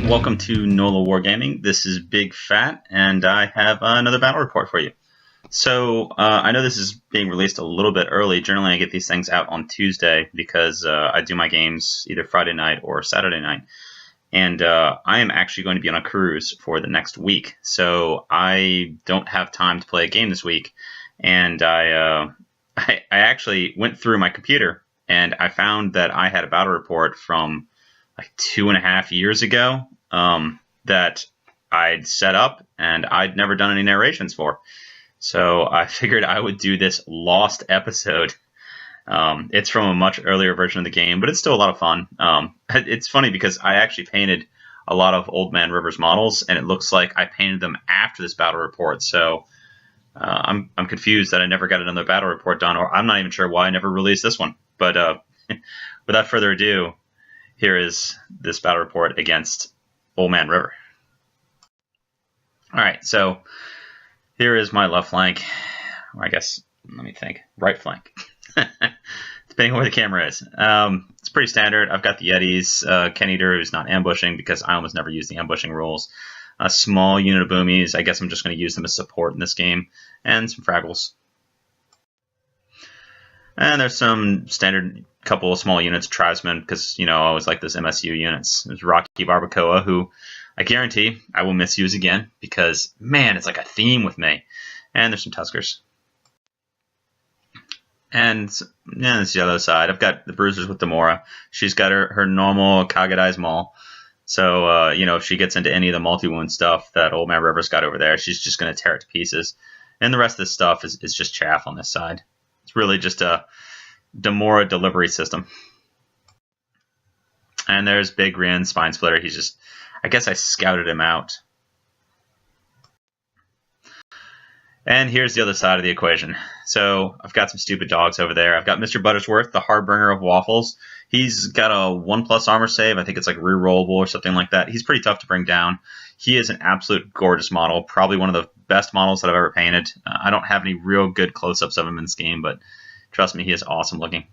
Welcome to NOLA Wargaming. This is Big Fat, and I have another battle report for you. So, I know this is being released a little bit early. Generally, I get these things out on Tuesday because I do my games either Friday night or Saturday night. And I am actually going to be on a cruise for the next week. So, I don't have time to play a game this week. And I actually went through my computer, and I found that I had a battle report from like 2.5 years ago that I'd set up and I'd never done any narrations for. So I figured I would do this lost episode. It's from a much earlier version of the game, but it's still a lot of fun. It's funny because I actually painted a lot of Old Man River's models, and it looks like I painted them after this battle report. So I'm confused that I never got another battle report done, or I'm not even sure why I never released this one. But without further ado, here is this battle report against Old Man River. All right, so here is my left flank, or I guess, let me think, right flank, depending on where the camera is. It's pretty standard. I've got the Yetis, Ken Eater, who's not ambushing because I almost never use the ambushing rules. A small unit of boomies. I guess I'm just going to use them as support in this game, and some fraggles. And there's some standard couple of small units, tribesmen, because, you know, I always like those MSU units. There's Rocky Barbacoa, who I guarantee I will misuse again because, man, it's like a theme with me. And there's some Tuskers. And yeah, that's the other side. I've got the Bruisers with Demora. She's got her normal Kagadai's Maul. So, you know, if she gets into any of the multi-wound stuff that Old Man River's got over there, she's just going to tear it to pieces. And the rest of this stuff is just chaff on this side. It's really just a Demora delivery system. And there's Big Rin, Spine Splitter. He's just, I guess I scouted him out. And here's the other side of the equation. So I've got some stupid dogs over there. I've got Mr. Buttersworth, the Hardbringer of Waffles. He's got a 1+ armor save. I think it's like rerollable or something like that. He's pretty tough to bring down. He is an absolute gorgeous model. Probably one of the best models that I've ever painted. I don't have any real good close-ups of him in this game, but trust me, he is awesome looking.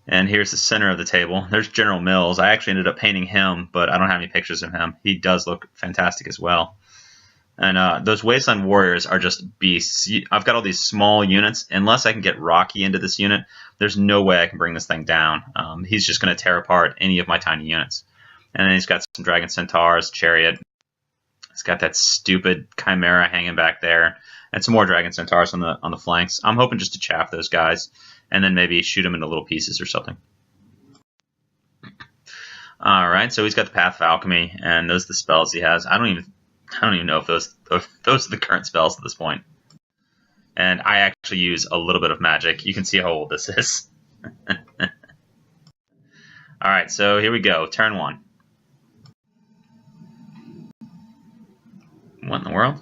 And here's the center of the table. There's General Mills. I actually ended up painting him, but I don't have any pictures of him. He does look fantastic as well. And those Wasteland Warriors are just beasts. I've got all these small units. Unless I can get Rocky into this unit, there's no way I can bring this thing down. He's just going to tear apart any of my tiny units. And then he's got some Dragon Centaurs, Chariot. He's got that stupid Chimera hanging back there. And some more Dragon Centaurs on the flanks. I'm hoping just to chaff those guys. And then maybe shoot them into little pieces or something. Alright, so he's got the Path of Alchemy. And those are the spells he has. I don't even know if those are the current spells at this point. And I actually use a little bit of magic. You can see how old this is. Alright, so here we go. Turn 1. What in the world?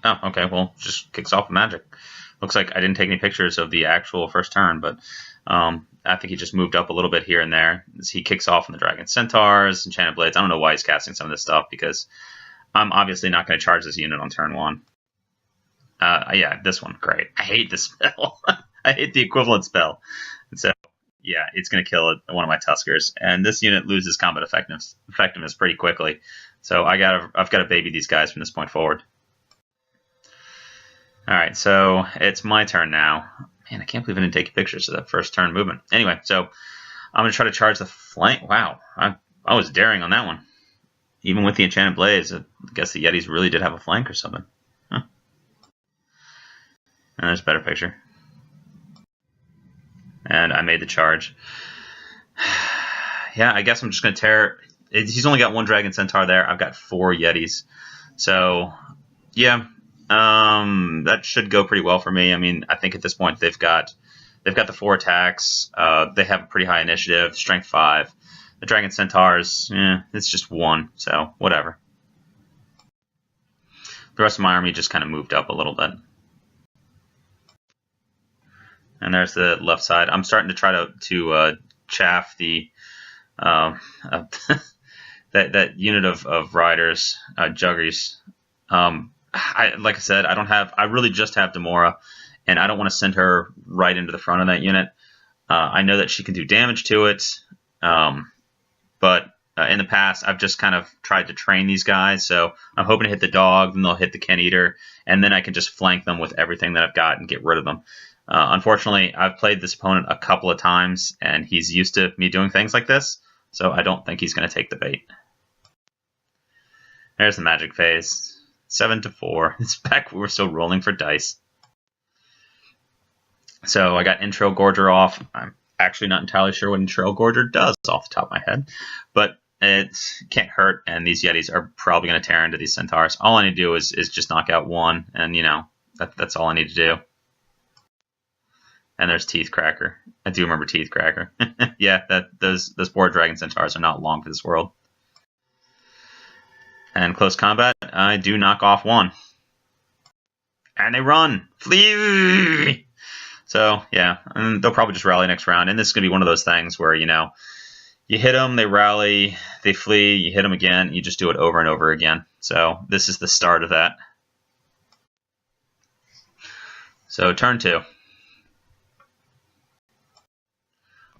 Oh, okay, well, just kicks off with magic. Looks like I didn't take any pictures of the actual first turn, but I think he just moved up a little bit here and there. As he kicks off on the Dragon Centaurs, Enchanted Blades. I don't know why he's casting some of this stuff, because I'm obviously not going to charge this unit on turn 1. Yeah, this one, great. I hate this spell. I hate the equivalent spell. And so, yeah, it's going to kill one of my Tuskers. And this unit loses combat effectiveness pretty quickly. So I've got to baby these guys from this point forward. All right, so it's my turn now. Man, I can't believe I didn't take pictures of that first turn movement. Anyway, so I'm going to try to charge the flank. Wow, I was daring on that one. Even with the Enchanted Blades, I guess the Yetis really did have a flank or something. Huh. And there's a better picture. And I made the charge. Yeah, I guess I'm just going to tear. He's only got 1 Dragon Centaur there. I've got 4 Yetis. So, yeah. That should go pretty well for me. I mean, I think at this point they've got the 4 attacks. They have a pretty high initiative, strength 5. The Dragon Centaurs, it's just 1, so whatever. The rest of my army just kind of moved up a little bit. And there's the left side. I'm starting to try to chaff the that unit of riders, Juggers. Like I said, I really just have Demora, and I don't want to send her right into the front of that unit. I know that she can do damage to it, but in the past, I've just kind of tried to train these guys. So I'm hoping to hit the dog, then they'll hit the Ken Eater, and then I can just flank them with everything that I've got and get rid of them. Unfortunately, I've played this opponent a couple of times, and he's used to me doing things like this, so I don't think he's going to take the bait. There's the magic phase. 7-4. It's back we were still rolling for dice. So I got Intro Gorger off. I'm actually not entirely sure what Intro Gorger does off the top of my head, but it can't hurt, and these Yetis are probably going to tear into these Centaurs. All I need to do is just knock out one, and, you know, that's all I need to do. And there's Teeth Cracker. I do remember Teeth Cracker. Yeah, those board Dragon Centaurs are not long for this world. And close combat, I do knock off one. And they run! Flee! So, yeah, and they'll probably just rally next round. And this is going to be one of those things where, you know, you hit them, they rally, they flee, you hit them again, you just do it over and over again. So this is the start of that. So turn 2.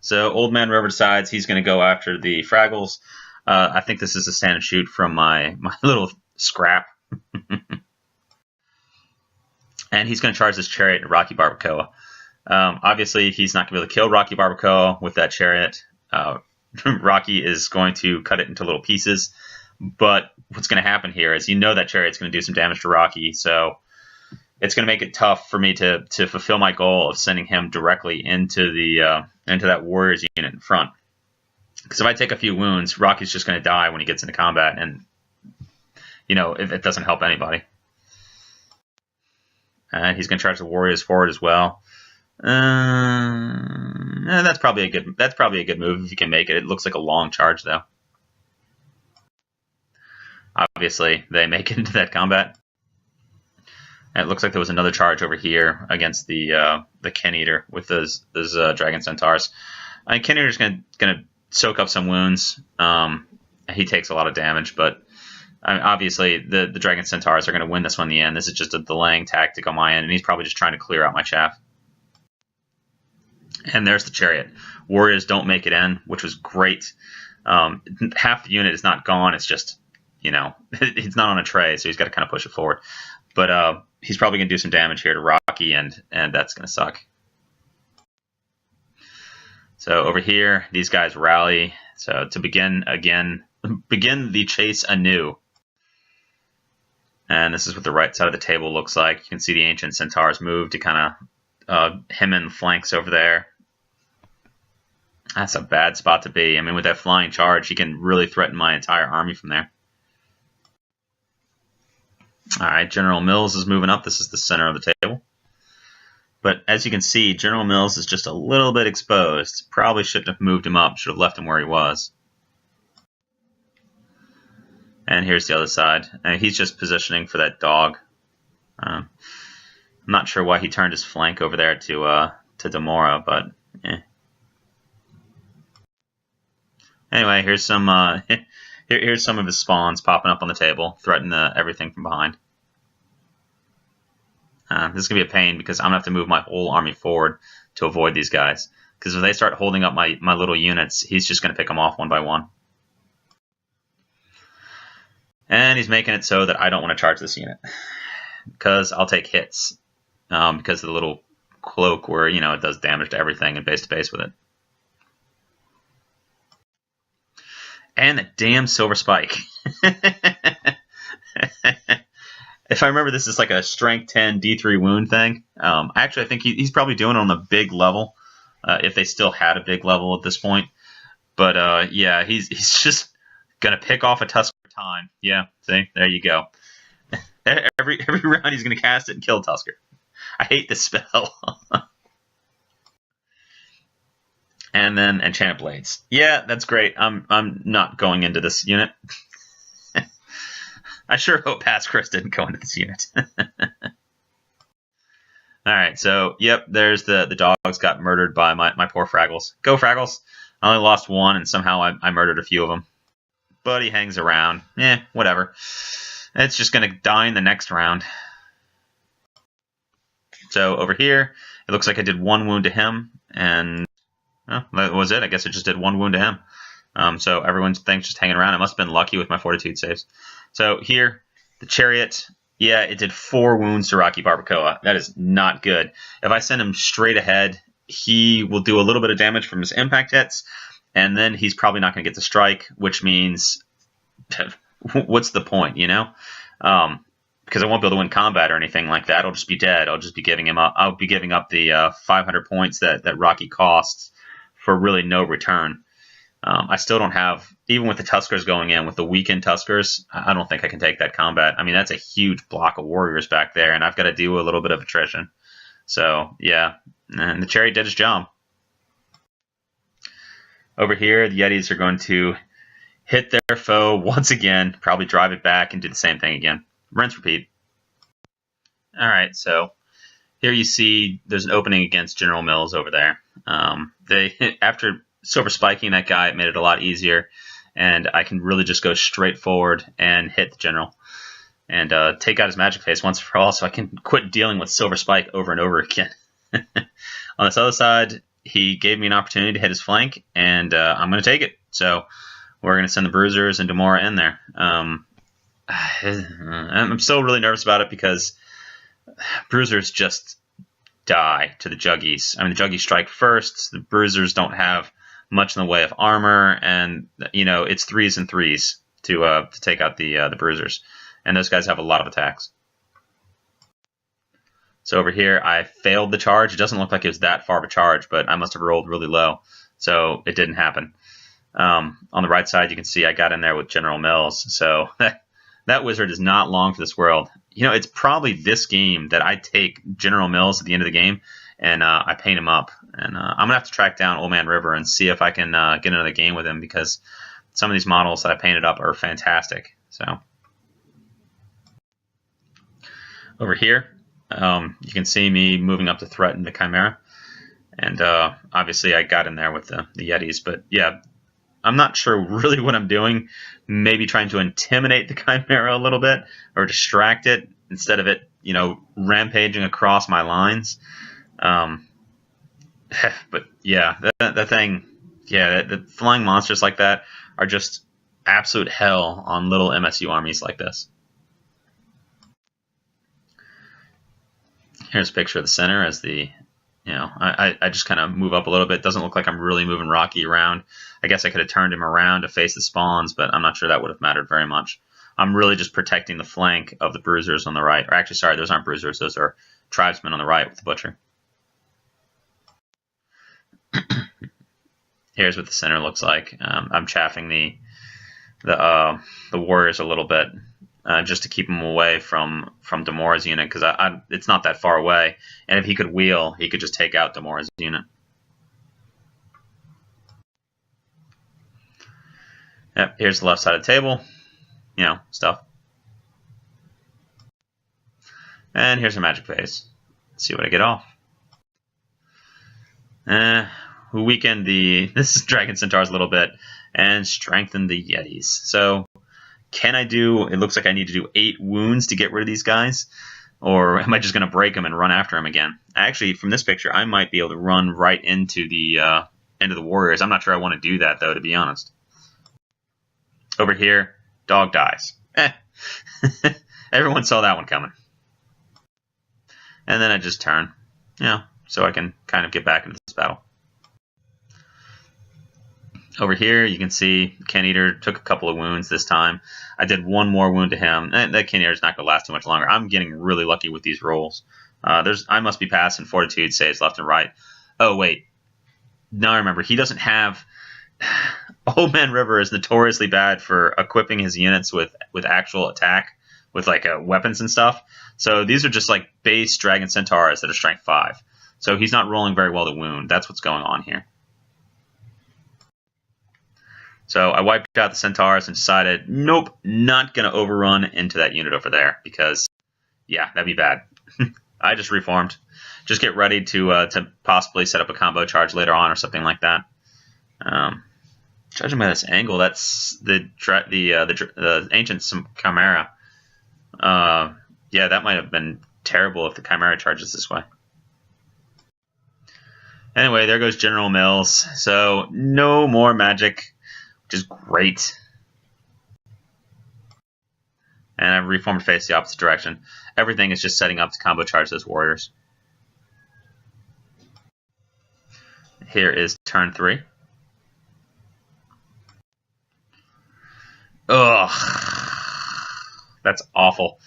So Old Man Rover decides he's going to go after the Fraggles. I think this is a stand and shoot from my little scrap. And he's going to charge this chariot at Rocky Barbacoa. Obviously, he's not going to be able to kill Rocky Barbacoa with that chariot. Rocky is going to cut it into little pieces. But what's going to happen here is, you know, that chariot's going to do some damage to Rocky. So it's going to make it tough for me to fulfill my goal of sending him directly into the into that Warriors unit in front. Because if I take a few wounds, Rocky's just going to die when he gets into combat, and, you know, it doesn't help anybody. And he's going to charge the Warriors forward as well. That's probably a good move if you can make it. It looks like a long charge, though. Obviously, they make it into that combat. And it looks like there was another charge over here against the Ken Eater with those Dragon Centaurs. Ken Eater's going to soak up some wounds. He takes a lot of damage, but obviously the Dragon Centaurs are going to win this one in the end. This is just a delaying tactic on my end, and he's probably just trying to clear out my chaff. And there's the chariot. Warriors don't make it in, which was great. Half the unit is not gone. It's just, you know, it's not on a tray, so he's got to kind of push it forward. But he's probably going to do some damage here to Rocky, and that's going to suck. So over here, these guys rally. So to begin the chase anew. And this is what the right side of the table looks like. You can see the Ancient Centaurs move to kind of hem in the flanks over there. That's a bad spot to be. I mean, with that flying charge, he can really threaten my entire army from there. All right, General Mills is moving up. This is the center of the table. But as you can see, General Mills is just a little bit exposed. Probably shouldn't have moved him up. Should have left him where he was. And here's the other side. And he's just positioning for that dog. I'm not sure why he turned his flank over there to Demora, but eh. Anyway, here's some here's some of his spawns popping up on the table, threatening everything from behind. This is going to be a pain because I'm going to have to move my whole army forward to avoid these guys. Because if they start holding up my little units, he's just going to pick them off one by one. And he's making it so that I don't want to charge this unit. Because I'll take hits. Because of the little cloak where, you know, it does damage to everything and base to base with it. And the damn Silver Spike. If I remember, this is like a Strength 10 D3 wound thing. Actually, I think he's probably doing it on the big level, if they still had a big level at this point. But yeah, he's just gonna pick off a Tusker time. Yeah, see, there you go. every round he's gonna cast it and kill Tusker. I hate this spell. And then Enchanted Blades. Yeah, that's great. I'm not going into this unit. I sure hope Past Chris didn't go into this unit. Alright, so, yep, there's the dogs got murdered by my poor Fraggles. Go, Fraggles! I only lost one, and somehow I murdered a few of them. But he hangs around. Whatever. It's just going to die in the next round. So, over here, it looks like I did one wound to him, and... well, that was it. I guess I just did one wound to him. So everyone's thing's just hanging around. I must have been lucky with my fortitude saves. So here, the chariot, yeah, it did 4 wounds to Rocky Barbacoa. That is not good. If I send him straight ahead, he will do a little bit of damage from his impact hits, and then he's probably not going to get the strike, which means what's the point, you know? Because I won't be able to win combat or anything like that. I'll just be dead. I'll just be giving him up. I'll be giving up the 500 points that Rocky costs for really no return. I still don't have, even with the Tuskers going in, with the weakened Tuskers, I don't think I can take that combat. I mean, that's a huge block of warriors back there, and I've got to do a little bit of attrition. So, yeah, and the chariot did its job. Over here, the Yetis are going to hit their foe once again, probably drive it back and do the same thing again. Rinse, repeat. All right, so here you see there's an opening against General Mills over there. After silver spiking that guy, it made it a lot easier, and I can really just go straight forward and hit the general and take out his magic face once for all, so I can quit dealing with silver spike over and over again. On this other side, he gave me an opportunity to hit his flank, and I'm going to take it. So we're going to send the bruisers and Demora in there. I'm still really nervous about it because bruisers just die to the juggies. I mean, the juggies strike first. The bruisers don't have much in the way of armor, and you know it's 3s and 3s to take out the bruisers, and those guys have a lot of attacks. So over here, I failed the charge. It doesn't look like it was that far of a charge, but I must have rolled really low, so it didn't happen. On the right side, you can see I got in there with General Mills, so that wizard is not long for this world. You know, it's probably this game that I take General Mills at the end of the game, and I paint him up. And I'm going to have to track down Old Man River and see if I can get another game with him, because some of these models that I painted up are fantastic. So over here, you can see me moving up to threaten the Chimera. And obviously I got in there with the Yetis. But yeah, I'm not sure really what I'm doing. Maybe trying to intimidate the Chimera a little bit or distract it instead of it, you know, rampaging across my lines. But yeah, that thing, yeah, the flying monsters like that are just absolute hell on little MSU armies like this. Here's a picture of the center as the, you know, I just kind of move up a little bit. Doesn't look like I'm really moving Rocky around. I guess I could have turned him around to face the spawns, but I'm not sure that would have mattered very much. I'm really just protecting the flank of the bruisers on the right. Or actually, sorry, those aren't bruisers. Those are tribesmen on the right with the butcher. Here's what the center looks like. I'm chaffing the warriors a little bit just to keep them away from Demora's unit, because it's not that far away, and if he could wheel, he could just take out Demora's unit. Yep, here's the left side of the table, you know, stuff. And here's a magic phase. Let's see what I get off. We weakened this Dragon Centaurs a little bit and strengthened the Yetis. So can I do, it looks like I need to do 8 wounds to get rid of these guys, or am I just going to break them and run after them again? Actually, from this picture, I might be able to run right into the warriors. I'm not sure I want to do that, though, to be honest. Over here, dog dies. Everyone saw that one coming. And then I just turn, you know, so I can kind of get back into this battle. Over here, you can see Ken Eater took a couple of wounds this time. I did one more wound to him. That Ken Eater is not going to last too much longer. I'm getting really lucky with these rolls. I must be passing fortitude saves left and right. Oh, wait. Now I remember, he doesn't have... Old Man River is notoriously bad for equipping his units with actual attack, with like weapons and stuff. So these are just like base Dragon Centaurs that are strength 5. So he's not rolling very well to wound. That's what's going on here. So I wiped out the Centaurs and decided, nope, not going to overrun into that unit over there, because, yeah, that'd be bad. I just reformed. Just get ready to possibly set up a combo charge later on or something like that. Judging by this angle, that's the ancient Chimera. Yeah, that might have been terrible if the Chimera charges this way. Anyway, there goes General Mills. So no more magic. which is great. And I've reformed to face the opposite direction. Everything is just setting up to combo charge those warriors. Here is turn 3. Ugh. That's awful.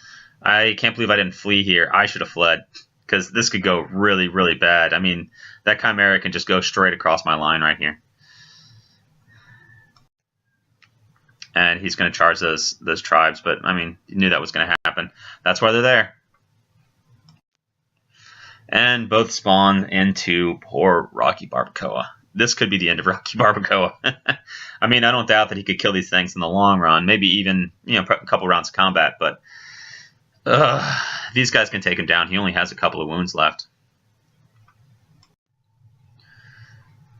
I can't believe I didn't flee here. I should have fled, because this could go really, really bad. I mean, that Chimera can just go straight across my line right here. And he's going to charge those tribes, but, I mean, you knew that was going to happen. That's why they're there. And both spawn into poor Rocky Barbacoa. This could be the end of Rocky Barbacoa. I mean, I don't doubt that he could kill these things in the long run, maybe even, you know, a couple rounds of combat, but these guys can take him down. He only has a couple of wounds left.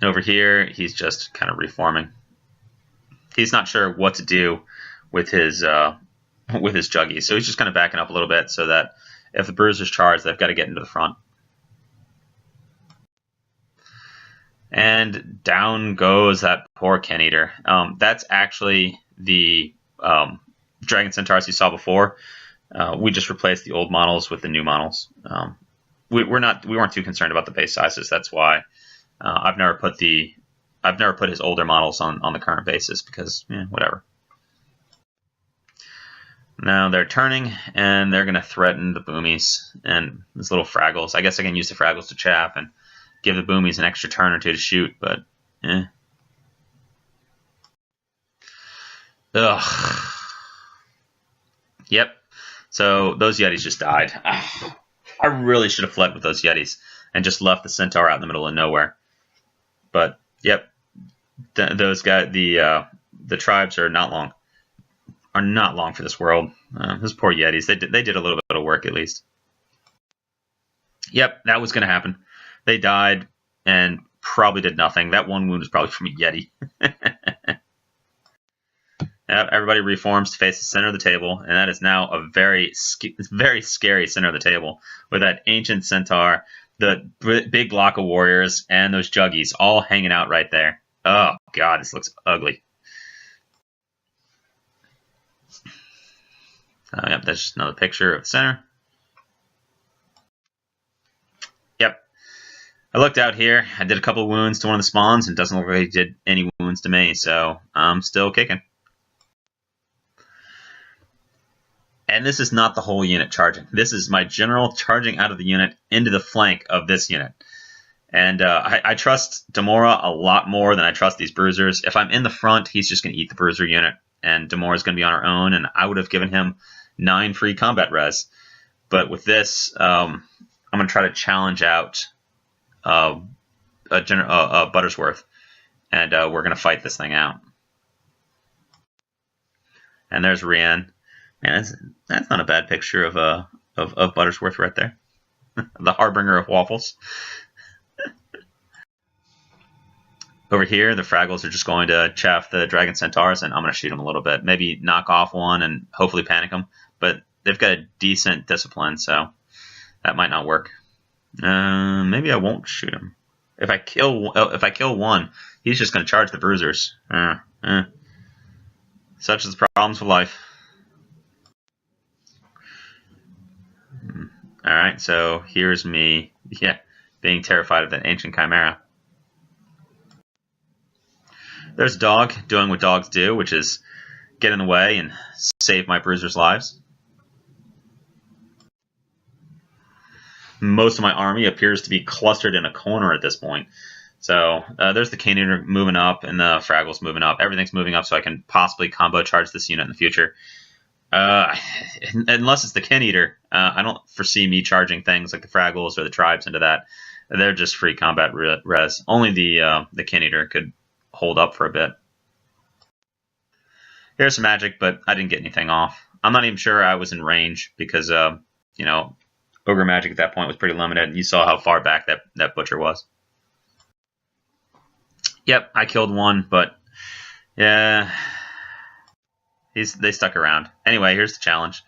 And over here, he's just kind of reforming. He's not sure what to do with his juggies, so he's just kind of backing up a little bit so that if the bruisers charge, they've got to get into the front. And down goes that poor Ken Eater. That's actually the Dragon Centaurs you saw before. We just replaced the old models with the new models. We weren't too concerned about the base sizes. That's why I've never put his older models on the current basis, because whatever. Now they're turning, and they're going to threaten the boomies and these little fraggles. I guess I can use the fraggles to chaff and give the boomies an extra turn or two to shoot, but Ugh. Yep. So those Yetis just died. I really should have fled with those Yetis and just left the Centaur out in the middle of nowhere. But yep, those guys, the tribes are not long for this world. Those poor Yetis. They did a little bit of work at least. Yep, that was going to happen. They died and probably did nothing. That one wound was probably from a Yeti. Yep, everybody reforms to face the center of the table, and that is now a very scary center of the table with that ancient Centaur, the big block of warriors, and those juggies all hanging out right there. Oh, God, this looks ugly. Yep, that's just another picture of the center. Yep. I looked out here. I did a couple of wounds to one of the spawns, and it doesn't look like he did any wounds to me, so I'm still kicking. And this is not the whole unit charging. This is my general charging out of the unit into the flank of this unit. And I trust Demora a lot more than I trust these bruisers. If I'm in the front, he's just going to eat the bruiser unit, and Demora's going to be on her own, and I would have given him 9 free combat res. But with this, I'm going to try to challenge out Buttersworth, and we're going to fight this thing out. And there's Rian. Man, that's not a bad picture of Buttersworth right there. The harbinger of waffles. Over here, the Fraggles are just going to chaff the Dragon Centaurs, and I'm going to shoot them a little bit. Maybe knock off one and hopefully panic them. But they've got a decent discipline, so that might not work. Maybe I won't shoot him. If I kill one, he's just going to charge the bruisers. Such is the problems of life. Alright, so here's me, being terrified of that ancient Chimera. There's Dog doing what dogs do, which is get in the way and save my bruisers' lives. Most of my army appears to be clustered in a corner at this point. So there's the Ken Eater moving up and the Fraggles moving up. Everything's moving up so I can possibly combo charge this unit in the future. Unless it's the Ken Eater, I don't foresee me charging things like the Fraggles or the tribes into that. They're just free combat res. Only the Ken Eater could hold up for a bit. Here's some magic, but I didn't get anything off. I'm not even sure I was in range because, Ogre magic at that point was pretty limited. You saw how far back that butcher was. Yep, I killed one, but yeah, they stuck around. Anyway, here's the challenge.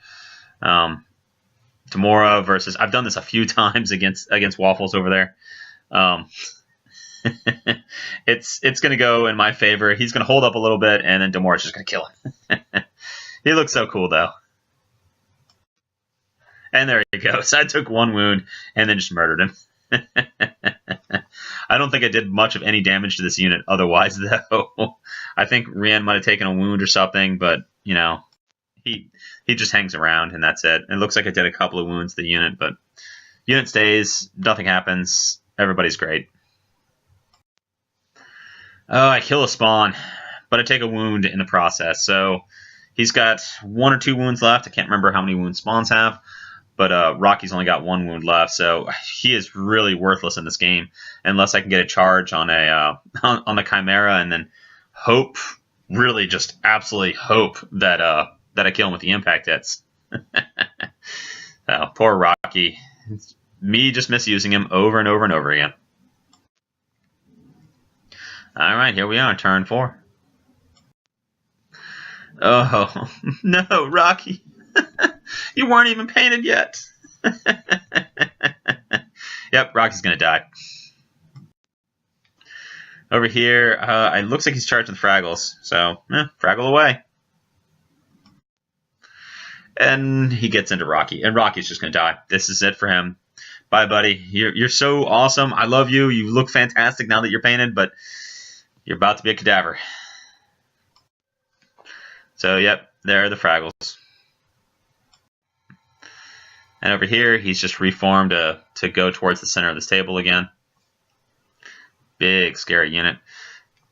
Demora versus... I've done this a few times against Waffles over there. It's going to go in my favor. He's going to hold up a little bit, and then Demora's just going to kill him. He looks so cool, though. And there he goes. I took 1 wound and then just murdered him. I don't think I did much of any damage to this unit otherwise, though. I think Rian might have taken a wound or something, but, you know, he just hangs around, and that's it. It looks like I did a couple of wounds to the unit, but unit stays, nothing happens, everybody's great. Oh, I kill a spawn, but I take a wound in the process, so he's got 1 or 2 wounds left. I can't remember how many wounds spawns have, but Rocky's only got 1 wound left, so he is really worthless in this game unless I can get a charge on a on the Chimera, and then hope, really just absolutely hope that I kill him with the impact hits. Oh, poor Rocky. It's me just misusing him over and over and over again. All right, here we are, turn 4. Oh, no, Rocky. You weren't even painted yet. Yep, Rocky's going to die. Over here, it looks like he's charged with Fraggles. So, Fraggle away. And he gets into Rocky. And Rocky's just going to die. This is it for him. Bye, buddy. You're so awesome. I love you. You look fantastic now that you're painted, but you're about to be a cadaver. So, yep, there are the Fraggles. And over here, he's just reformed to go towards the center of this table again. Big, scary unit.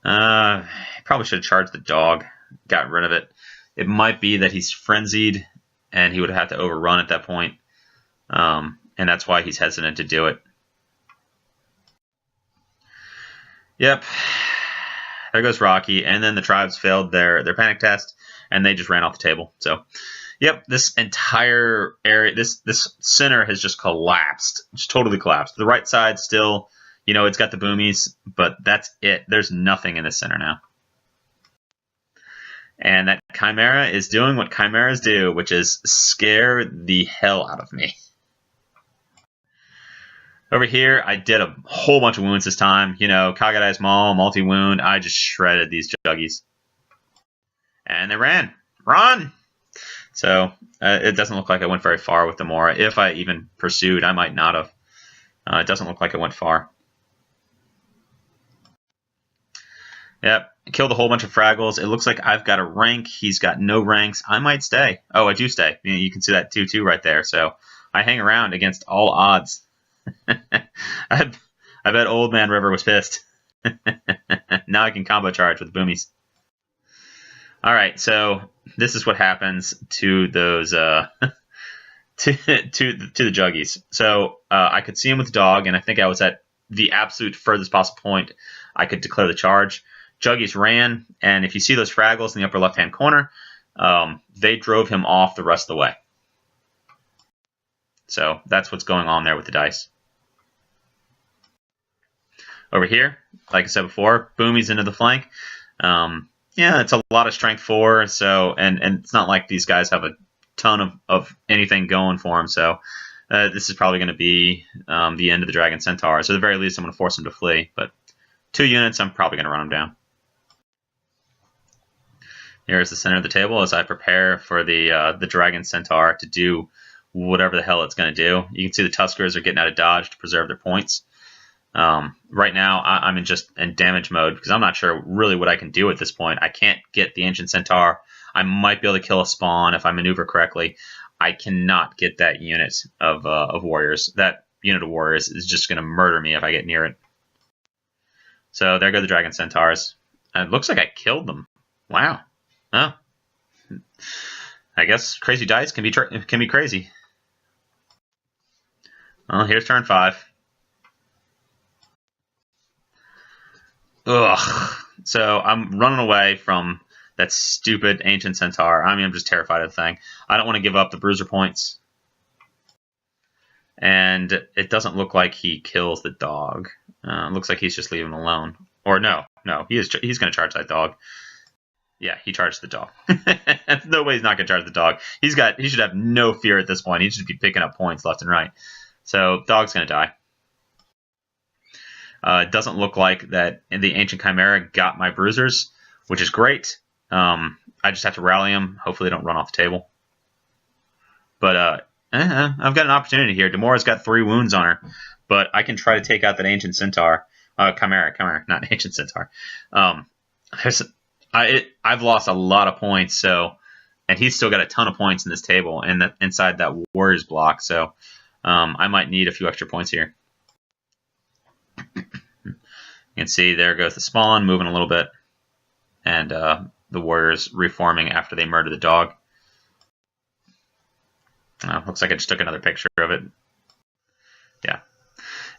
Probably should have charged the dog. Got rid of it. It might be that he's frenzied, and he would have had to overrun at that point. And that's why he's hesitant to do it. Yep. There goes Rocky. And then the tribes failed their panic test, and they just ran off the table. So, yep, this entire area, this center has just collapsed. Just totally collapsed. The right side still, you know, it's got the boomies, but that's it. There's nothing in the center now. And that Chimera is doing what Chimeras do, which is scare the hell out of me. Over here, I did a whole bunch of wounds this time. You know, Kagedai's Maul, multi-wound. I just shredded these juggies. And they ran. Run! So, it doesn't look like I went very far with Demora. If I even pursued, I might not have. It doesn't look like I went far. Yep, killed a whole bunch of Fraggles. It looks like I've got a rank. He's got no ranks. I might stay. Oh, I do stay. You can see that 2-2 right there. So, I hang around against all odds. I bet Old Man River was pissed. Now I can combo charge with boomies. Alright, so this is what happens to those to the juggies. So I could see him with the dog, and I think I was at the absolute furthest possible point I could declare the charge. Juggies ran, and if you see those Fraggles in the upper left-hand corner, they drove him off the rest of the way. So that's what's going on there with the dice. Over here, like I said before, boomies into the flank. Yeah, it's a lot of strength 4, so and it's not like these guys have a ton of anything going for them, so this is probably going to be the end of the Dragon Centaur. So at the very least, I'm going to force him to flee, but 2 units, I'm probably going to run him down. Here's the center of the table as I prepare for the Dragon Centaur to do whatever the hell it's going to do. You can see the Tuskers are getting out of dodge to preserve their points. Right now, I'm in damage mode because I'm not sure really what I can do at this point. I can't get the Ancient Centaur. I might be able to kill a spawn if I maneuver correctly. I cannot get that unit of warriors. That unit of warriors is just going to murder me if I get near it. So there go the Dragon Centaurs. It looks like I killed them. Wow. Oh. I guess crazy dice can be crazy. Well, here's turn 5. Ugh. So I'm running away from that stupid Ancient Centaur. I mean, I'm just terrified of the thing. I don't want to give up the bruiser points. And it doesn't look like he kills the dog. It looks like he's just leaving him alone. Or no, he's going to charge that dog. Yeah, he charged the dog. No way he's not going to charge the dog. He should have no fear at this point. He should be picking up points left and right. So dog's going to die. It doesn't look like that the Ancient Chimera got my bruisers, which is great. I just have to rally them. Hopefully they don't run off the table. But I've got an opportunity here. Demora's got 3 wounds on her, but I can try to take out that Ancient Centaur. Chimera, not Ancient Centaur. I've lost a lot of points, and he's still got a ton of points in this table and inside that Warriors block, so I might need a few extra points here. You can see there goes the spawn moving a little bit, and the Warriors reforming after they murder the dog. Looks like I just took another picture of it. Yeah.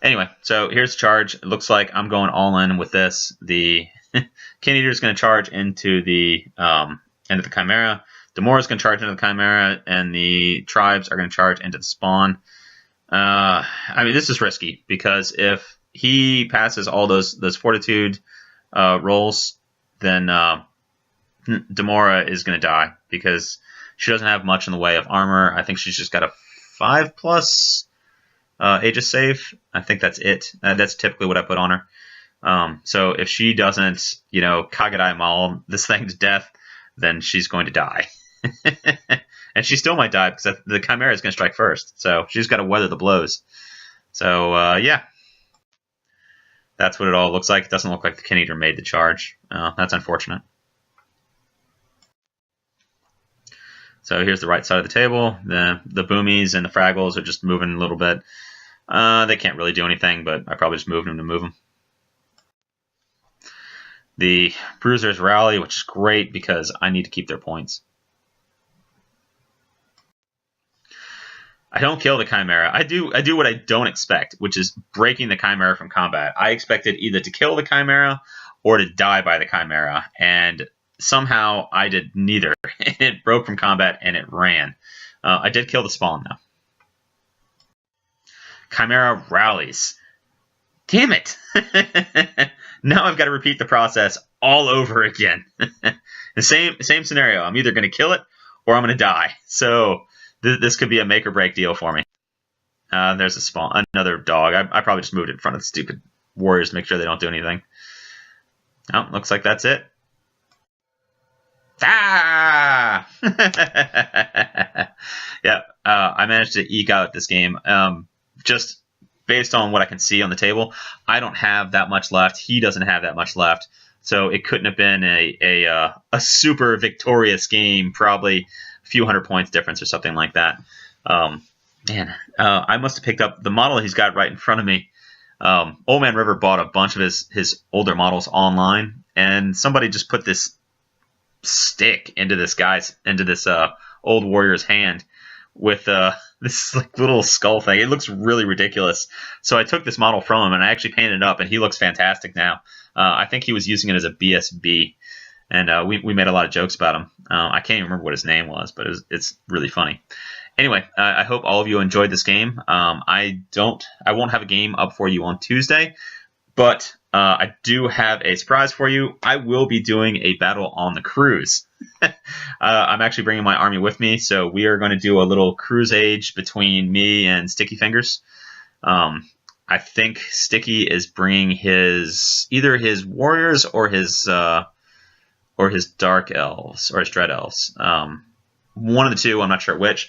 Anyway, so here's the charge. It looks like I'm going all in with this. The King Eater is going to charge into the Chimera. Demora is going to charge into the Chimera, and the tribes are going to charge into the spawn. I mean, this is risky because if he passes all those fortitude rolls, then Demora is going to die because she doesn't have much in the way of armor. I think she's just got a 5+ Aegis save. I think that's it. That's typically what I put on her. So if she doesn't, Kagadai maul this thing to death, then she's going to die. And she still might die because the Chimera is going to strike first. So she's got to weather the blows. So, yeah. That's what it all looks like. It doesn't look like the King Eater made the charge. That's unfortunate. So here's the right side of the table. The boomies and the fraggles are just moving a little bit. They can't really do anything, but I probably just moved them to move them. The bruisers rally, which is great because I need to keep their points. I don't kill the Chimera. I do what I don't expect, which is breaking the Chimera from combat. I expected either to kill the Chimera or to die by the Chimera, and somehow I did neither. It broke from combat and it ran. I did kill the spawn though. Chimera rallies. Damn it! Now I've got to repeat the process all over again. The same scenario. I'm either going to kill it or I'm going to die. So this could be a make or break deal for me. There's a spawn, another dog. I probably just moved it in front of the stupid warriors to make sure they don't do anything. Oh, looks like that's it. Ah! Yeah, I managed to eke out this game. Just based on what I can see on the table, I don't have that much left. He doesn't have that much left. So it couldn't have been a super victorious game, probably a few hundred points difference or something like that. I must have picked up the model he's got right in front of me. Old Man River bought a bunch of his older models online, and somebody just put this stick into this old warrior's hand with this like little skull thing. It looks really ridiculous. So I took this model from him and I actually painted it up, and he looks fantastic now. I think he was using it as a BSB, and we made a lot of jokes about him. I can't even remember what his name was, but it's really funny. Anyway, I hope all of you enjoyed this game. I won't have a game up for you on Tuesday, but I do have a surprise for you. I will be doing a battle on the cruise. I'm actually bringing my army with me, so we are going to do a little cruise age between me and Sticky Fingers. I think Sticky is bringing either his warriors or his dark elves or his dread elves. One of the two, I'm not sure which,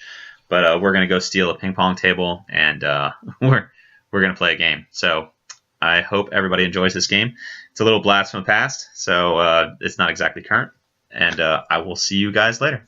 but we're going to go steal a ping pong table, and we're going to play a game. So I hope everybody enjoys this game. It's a little blast from the past, so it's not exactly current. And I will see you guys later.